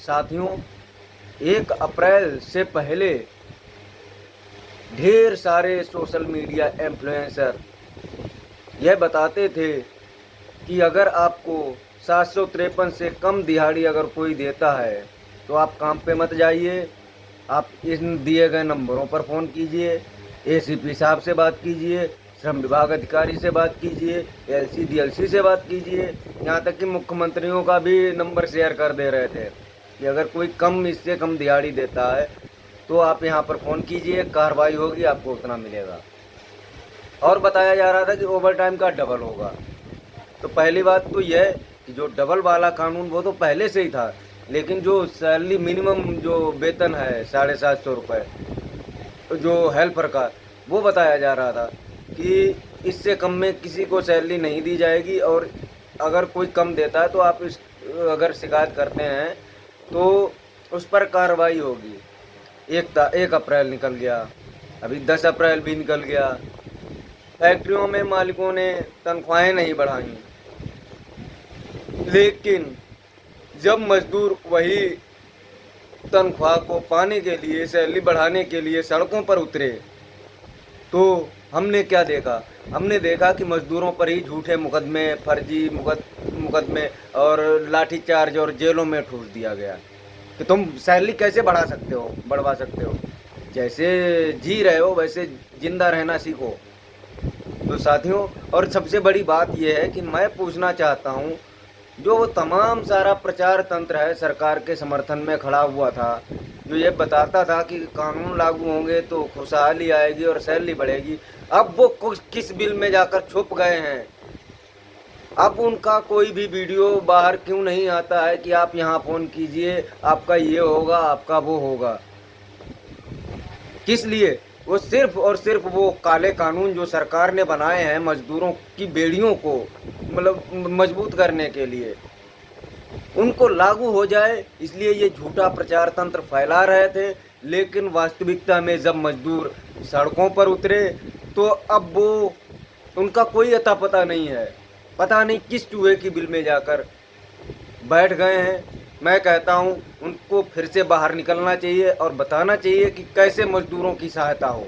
साथियों, 1 अप्रैल से पहले ढेर सारे सोशल मीडिया इन्फ्लुएंसर यह बताते थे कि अगर आपको 753 से कम दिहाड़ी अगर कोई देता है तो आप काम पे मत जाइए, आप इन दिए गए नंबरों पर फ़ोन कीजिए, एसीपी साहब से बात कीजिए, श्रम विभाग अधिकारी से बात कीजिए, एलसी डीएलसी से बात कीजिए, यहाँ तक कि मुख्यमंत्रियों का भी नंबर शेयर कर दे रहे थे कि अगर कोई इससे कम दिहाड़ी देता है तो आप यहाँ पर फ़ोन कीजिए, कार्रवाई होगी, आपको उतना मिलेगा। और बताया जा रहा था कि ओवर टाइम का डबल होगा। तो पहली बात तो यह कि जो डबल वाला कानून वो तो पहले से ही था, लेकिन जो सैलरी मिनिमम जो वेतन है 750 रुपये जो हेल्पर का, वो बताया जा रहा था कि इससे कम में किसी को सैलरी नहीं दी जाएगी, और अगर कोई कम देता है तो आप अगर शिकायत करते हैं तो उस पर कार्रवाई होगी। 1 अप्रैल निकल गया, अभी 10 अप्रैल भी निकल गया। फैक्ट्रियों में मालिकों ने तनख्वाहें नहीं बढ़ाई, लेकिन जब मजदूर वही तनख्वाह को पाने के लिए, सैलरी बढ़ाने के लिए सड़कों पर उतरे तो हमने क्या देखा? हमने देखा कि मजदूरों पर ही झूठे मुकदमे, फर्जी मुकदमे और लाठीचार्ज और जेलों में ठूस दिया गया कि तुम सैलरी कैसे बढ़वा सकते हो, जैसे जी रहे हो वैसे जिंदा रहना सीखो। तो साथियों, और सबसे बड़ी बात यह है कि मैं पूछना चाहता हूँ, जो वो तमाम सारा प्रचार तंत्र है सरकार के समर्थन में खड़ा हुआ था, जो ये बताता था कि कानून लागू होंगे तो खुशहाली आएगी और सैलरी बढ़ेगी, अब वो किस बिल में जाकर छुप गए हैं? अब उनका कोई भी वीडियो बाहर क्यों नहीं आता है कि आप यहाँ फ़ोन कीजिए, आपका ये होगा, आपका वो होगा? किस लिए? वो सिर्फ और सिर्फ वो काले कानून जो सरकार ने बनाए हैं मजदूरों की बेड़ियों को मतलब मजबूत करने के लिए, उनको लागू हो जाए, इसलिए ये झूठा प्रचार तंत्र फैला रहे थे। लेकिन वास्तविकता में जब मजदूर सड़कों पर उतरे तो अब वो उनका कोई अता पता नहीं है, पता नहीं किस चूहे की बिल में जाकर बैठ गए हैं। मैं कहता हूं उनको फिर से बाहर निकलना चाहिए और बताना चाहिए कि कैसे मजदूरों की सहायता हो।